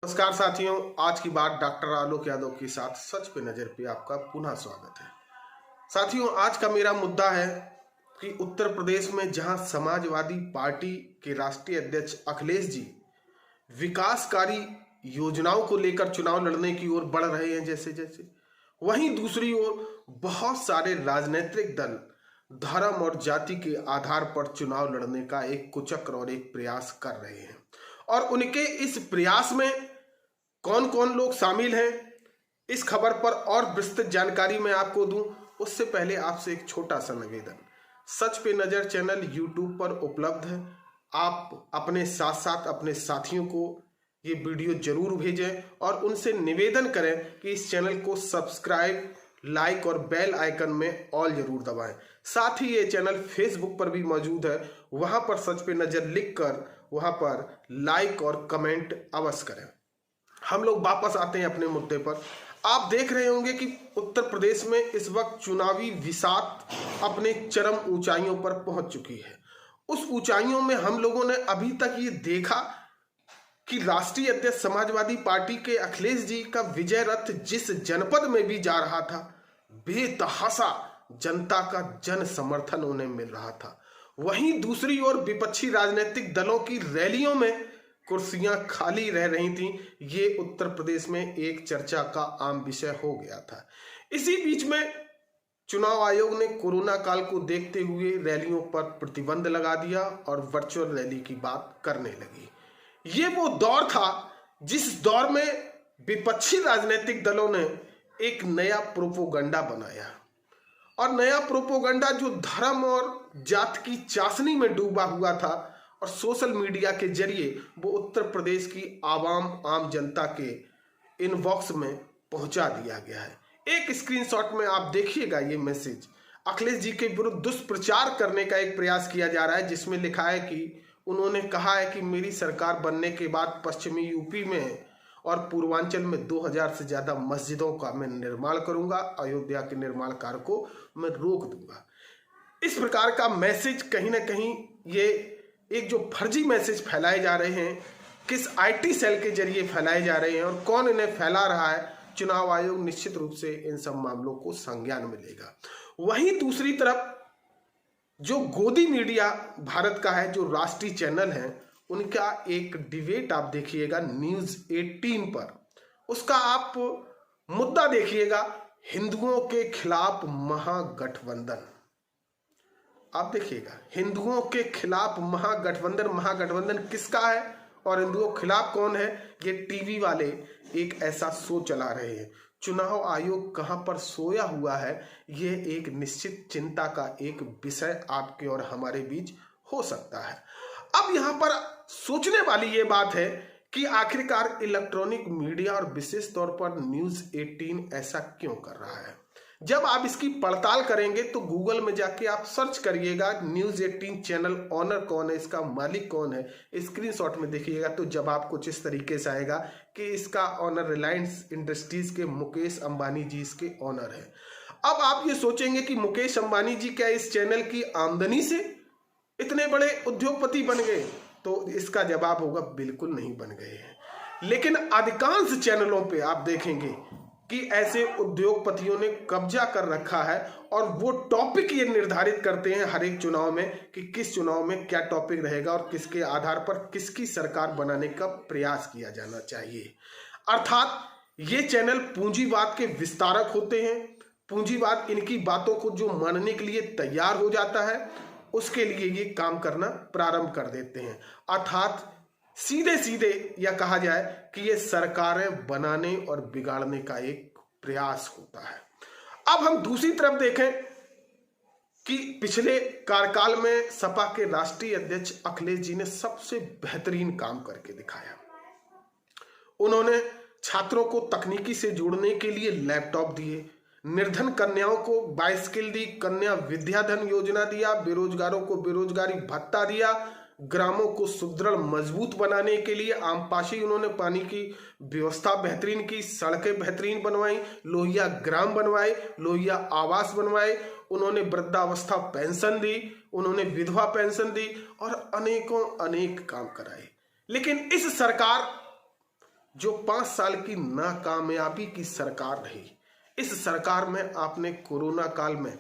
नमस्कार साथियों, आज की बात डॉक्टर आलोक यादव के साथ सच पे नजर पे आपका पुनः स्वागत है। साथियों, आज का मेरा मुद्दा है कि उत्तर प्रदेश में जहां समाजवादी पार्टी के राष्ट्रीय अध्यक्ष अखिलेश जी विकासकारी योजनाओं को लेकर चुनाव लड़ने की ओर बढ़ रहे हैं जैसे जैसे, वहीं दूसरी ओर बहुत सारे राजनीतिक दल धर्म और जाति के आधार पर चुनाव लड़ने का एक कुचक्र और एक प्रयास कर रहे हैं। और उनके इस प्रयास में कौन कौन लोग शामिल हैं, इस खबर पर और विस्तृत जानकारी मैं आपको दूं उससे पहले आपसे एक छोटा सा निवेदन। सच पे नजर चैनल यूट्यूब पर उपलब्ध है। आप अपने साथ साथ अपने साथियों को ये वीडियो जरूर भेजें और उनसे निवेदन करें कि इस चैनल को सब्सक्राइब, लाइक और बेल आइकन में ऑल जरूर दबाएं। साथ ही ये चैनल फेसबुक पर भी मौजूद है, वहां पर सच पे नजर लिखकर वहां पर लाइक और कमेंट अवश्य करें। हम लोग वापस आते हैं अपने मुद्दे पर। आप देख रहे होंगे कि उत्तर प्रदेश में इस वक्त चुनावी विषाद अपने चरम ऊंचाइयों पर पहुंच चुकी है। उस ऊंचाइयों में हम लोगों ने अभी तक ये देखा कि राष्ट्रीय अध्यक्ष समाजवादी पार्टी के अखिलेश जी का विजय रथ जिस जनपद में भी जा रहा था, बेतहाशा जनता का जन समर्थन उन्हें मिल रहा था। वहीं दूसरी ओर विपक्षी राजनीतिक दलों की रैलियों में कुर्सियां खाली रह रही थीं। ये उत्तर प्रदेश में एक चर्चा का आम विषय हो गया था। इसी बीच में चुनाव आयोग ने कोरोना काल को देखते हुए रैलियों पर प्रतिबंध लगा दिया और वर्चुअल रैली की बात करने लगी। ये वो दौर था जिस दौर में विपक्षी राजनीतिक दलों ने एक नया प्रोपोगंडा बनाया, और नया प्रोपोगंडा जो धर्म और जात की चाशनी में डूबा हुआ था और सोशल मीडिया के जरिए वो उत्तर प्रदेश की आम जनता के इनबॉक्स में पहुंचा दिया गया है। एक स्क्रीनशॉट में आप देखिएगा ये मैसेज अखिलेश जी के विरुद्ध दुष्प्रचार करने का एक प्रयास किया जा रहा है, जिसमें लिखा है कि उन्होंने कहा है कि मेरी सरकार बनने के बाद पश्चिमी यूपी में और पूर्वांचल में 2000 से ज्यादा मस्जिदों का मैं निर्माण करूंगा, अयोध्या के निर्माण कार्य को मैं रोक दूंगा। इस प्रकार का मैसेज कहीं ना कहीं ये एक जो फर्जी मैसेज फैलाए जा रहे हैं, किस आईटी सेल के जरिए फैलाए जा रहे हैं और कौन इन्हें फैला रहा है, चुनाव आयोग निश्चित रूप से इन सब मामलों को संज्ञान में लेगा। वहीं दूसरी तरफ जो गोदी मीडिया भारत का है, जो राष्ट्रीय चैनल है, उनका एक डिबेट आप देखिएगा न्यूज 18 पर। उसका आप मुद्दा देखिएगा, हिंदुओं के खिलाफ महागठबंधन। आप देखिएगा हिंदुओं के खिलाफ महागठबंधन किसका है और हिंदुओं के खिलाफ कौन है। ये टीवी वाले एक ऐसा शो चला रहे हैं। चुनाव आयोग कहां पर सोया हुआ है, ये एक निश्चित चिंता का एक विषय आपके और हमारे बीच हो सकता है। अब यहां पर सोचने वाली ये बात है कि आखिरकार इलेक्ट्रॉनिक मीडिया और विशेष तौर पर न्यूज 18 ऐसा क्यों कर रहा है। जब आप इसकी पड़ताल करेंगे तो गूगल में जाके आप सर्च करिएगा न्यूज 18 चैनल ऑनर कौन है, इसका मालिक कौन है। स्क्रीनशॉट में देखिएगा तो जवाब कुछ इस तरीके से आएगा कि इसका ऑनर रिलायंस इंडस्ट्रीज के मुकेश अंबानी जी इसके ऑनर है। अब आप ये सोचेंगे कि मुकेश अंबानी जी क्या इस चैनल की आमदनी से इतने बड़े उद्योगपति बन गए, तो इसका जवाब होगा बिल्कुल नहीं बन गए हैं। लेकिन अधिकांश चैनलों पे आप देखेंगे कि ऐसे उद्योगपतियों ने कब्जा कर रखा है और वो टॉपिक ये निर्धारित करते हैं हर एक चुनाव में कि किस चुनाव में क्या टॉपिक रहेगा और किसके आधार पर किसकी सरकार बनाने का प्रयास किया जाना चाहिए। अर्थात ये चैनल पूंजीवाद के विस्तारक होते हैं। पूंजीवाद इनकी बातों को जो मानने के लिए तैयार हो जाता है उसके लिए ये काम करना प्रारंभ कर देते हैं। अर्थात सीधे सीधे या कहा जाए कि ये सरकारें बनाने और बिगाड़ने का एक प्रयास होता है। अब हम दूसरी तरफ देखें कि पिछले कार्यकाल में सपा के राष्ट्रीय अध्यक्ष अखिलेश जी ने सबसे बेहतरीन काम करके दिखाया। उन्होंने छात्रों को तकनीकी से जोड़ने के लिए लैपटॉप दिए, निर्धन कन्याओं को बाइसिकल दी, कन्या विद्याधन योजना दिया, बेरोजगारों को बेरोजगारी भत्ता दिया, ग्रामों को सुदृढ़ मजबूत बनाने के लिए आमपाशी उन्होंने पानी की व्यवस्था बेहतरीन की, सड़कें बेहतरीन बनवाई, लोहिया ग्राम बनवाए, लोहिया आवास बनवाए, उन्होंने वृद्धावस्था पेंशन दी, उन्होंने विधवा पेंशन दी और अनेकों अनेक काम कराए। लेकिन इस सरकार जो 5 साल की नाकामयाबी की सरकार रही। इस सरकार में आपने कोरोना काल में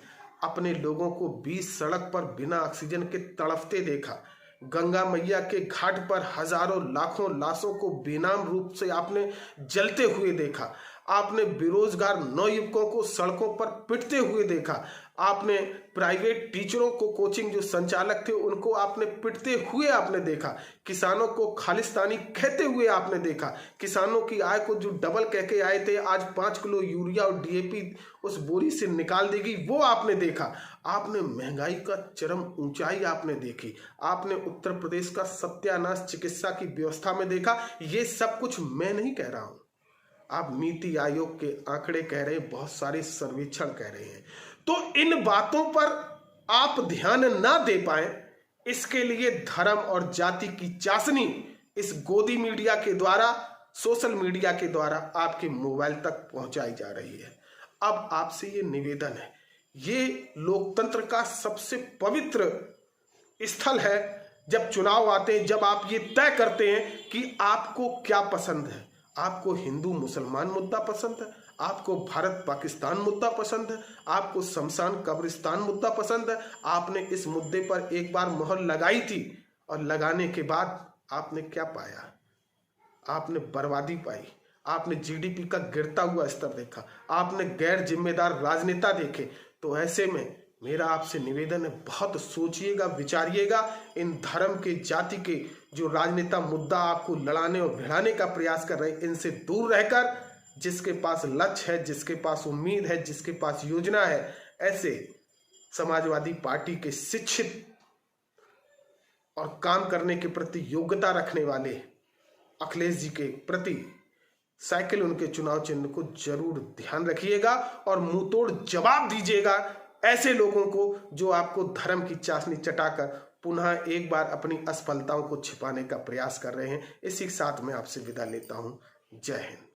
अपने लोगों को बीच सड़क पर बिना ऑक्सीजन के तड़पते देखा। गंगा मैया के घाट पर हजारों लाखों लाशों को बेनाम रूप से आपने जलते हुए देखा। आपने बेरोजगार नवयुवकों को सड़कों पर पिटते हुए देखा। आपने प्राइवेट टीचरों को, कोचिंग जो संचालक थे उनको आपने पिटते हुए आपने देखा। किसानों को खालिस्तानी कहते हुए आपने देखा। किसानों की आय को जो डबल कह के आए थे, आज 5 किलो यूरिया और डीएपी उस बोरी से निकाल देगी, वो आपने देखा। आपने महंगाई का चरम ऊंचाई आपने देखी। आपने उत्तर प्रदेश का सत्यानाश चिकित्सा की व्यवस्था में देखा। ये सब कुछ मैं नहीं कह रहा हूं, आप नीति आयोग के आंकड़े कह रहे हैं, बहुत सारे सर्वेक्षण कह रहे हैं। तो इन बातों पर आप ध्यान ना दे पाए, इसके लिए धर्म और जाति की चाशनी इस गोदी मीडिया के द्वारा, सोशल मीडिया के द्वारा आपके मोबाइल तक पहुंचाई जा रही है। अब आपसे ये निवेदन है, ये लोकतंत्र का सबसे पवित्र स्थल है। जब चुनाव आते हैं, जब आप ये तय करते हैं कि आपको क्या पसंद है, आपको हिंदू मुसलमान मुद्दा पसंद है, आपको भारत पाकिस्तान मुद्दा पसंद है, आपको शमशान कब्रिस्तान मुद्दा पसंद है। आपने इस मुद्दे पर एक बार मोहर लगाई थी और लगाने के बाद आपने क्या पाया? आपने बर्बादी पाई। आपने जीडीपी का गिरता हुआ स्तर देखा। आपने गैर जिम्मेदार राजनेता देखे। तो ऐसे में मेरा आपसे निवेदन है, बहुत सोचिएगा, विचारिएगा। इन धर्म के, जाति के जो राजनेता मुद्दा आपको लड़ाने और भिड़ाने का प्रयास कर रहे हैं, इनसे दूर रहकर जिसके पास लक्ष्य है, जिसके पास उम्मीद है, जिसके पास योजना है, ऐसे समाजवादी पार्टी के शिक्षित और काम करने के प्रति योग्यता रखने वाले अखिलेश जी के प्रति साइकिल, उनके चुनाव चिन्ह को जरूर ध्यान रखिएगा और मुंह तोड़ जवाब दीजिएगा ऐसे लोगों को जो आपको धर्म की चाशनी चटाकर पुनः एक बार अपनी असफलताओं को छिपाने का प्रयास कर रहे हैं। इसी के साथ मैं आपसे विदा लेता हूं। जय हिंद।